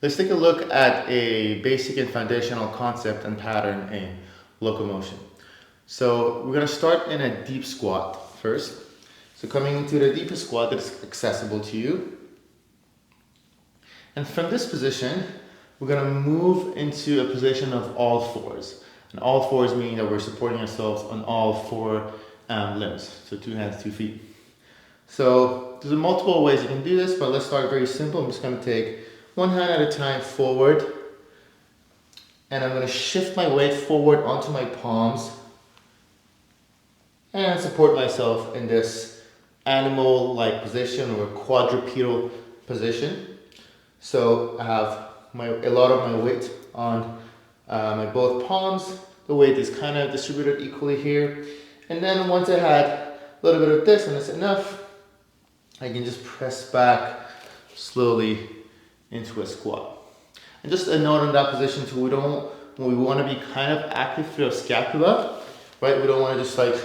Let's take a look at a basic and foundational concept and pattern in locomotion. So we're going to start in a deep squat first. So coming into the deepest squat that's accessible to you. And from this position, we're going to move into a position of all fours. And all fours meaning that we're supporting ourselves on all four limbs. So 2 hands, 2 feet. So there's multiple ways you can do this, but let's start very simple. I'm just going to take one hand at a time forward, and I'm going to shift my weight forward onto my palms and support myself in this animal-like position or quadrupedal position. So I have a lot of my weight on my both palms. The weight is kind of distributed equally here. And then once I had a little bit of this and it's enough, I can just press back slowly into a squat. And just a note on that position too, we want to be kind of active through our scapula, right? We don't want to just like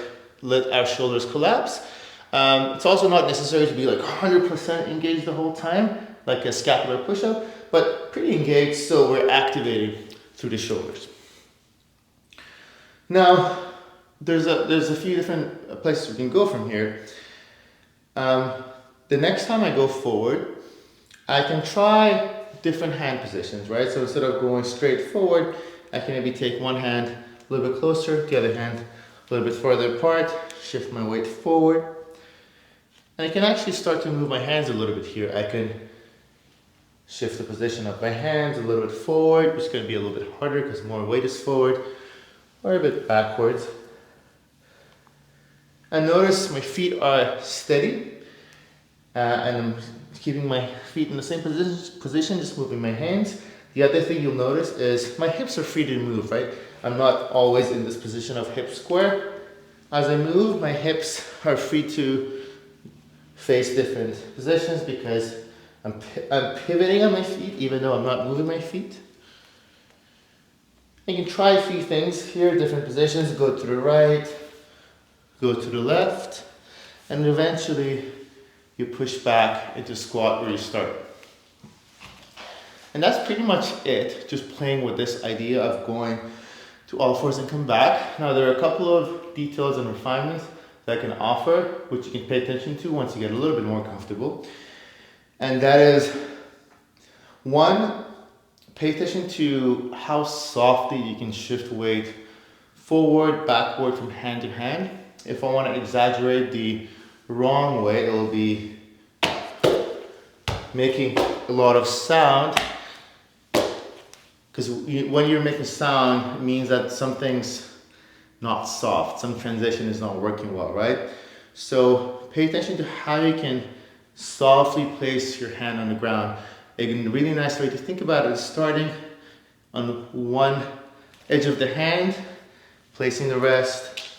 let our shoulders collapse. It's also not necessary to be like 100% engaged the whole time, like a scapular push-up, but pretty engaged so we're activating through the shoulders. Now, there's a few different places we can go from here. The next time I go forward, I can try different hand positions, right? So instead of going straight forward, I can maybe take one hand a little bit closer, the other hand a little bit further apart, shift my weight forward. And I can actually start to move my hands a little bit here. I can shift the position of my hands a little bit forward, which is going to be a little bit harder because more weight is forward, or a bit backwards. And notice my feet are steady, and I'm keeping my feet in the same position, just moving my hands. The other thing you'll notice is my hips are free to move, right? I'm not always in this position of hip square. As I move, my hips are free to face different positions because I'm pivoting on my feet even though I'm not moving my feet. You can try a few things here, different positions, go to the right, go to the left, and eventually you push back into squat where you start. And that's pretty much it, just playing with this idea of going to all fours and come back. Now there are a couple of details and refinements that I can offer, which you can pay attention to once you get a little bit more comfortable. And that is, one, pay attention to how softly you can shift weight forward, backward, from hand to hand. If I want to exaggerate the wrong way, it'll be making a lot of sound, because when you're making sound, it means that something's not soft, some transition is not working well, right? So pay attention to how you can softly place your hand on the ground. A really nice way to think about it is starting on one edge of the hand, placing the rest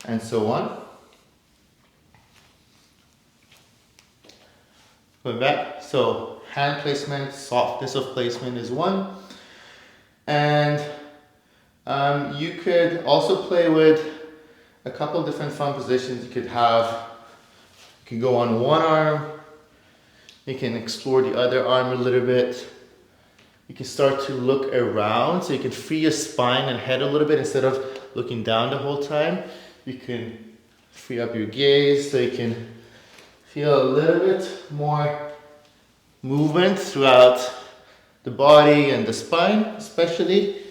and so on. Going back, so hand placement, softness of placement is one. And you could also play with a couple different fun positions. You can go on one arm, you can explore the other arm a little bit. You can start to look around, so you can free your spine and head a little bit instead of looking down the whole time. You can free up your gaze so you can feel a little bit more movement throughout the body and the spine especially.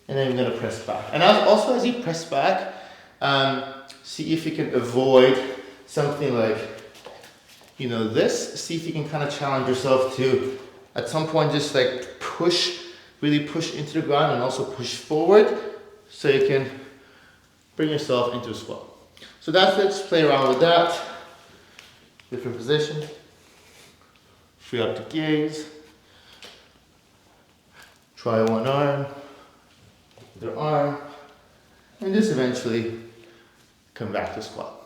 And then you're going to press back. And also as you press back, see if you can avoid something like, this. See if you can kind of challenge yourself to, at some point, just like really push into the ground and also push forward so you can bring yourself into a squat. So that's it, just play around with that. Different position. Free up the gaze. Try one arm, other arm, and just eventually come back to squat.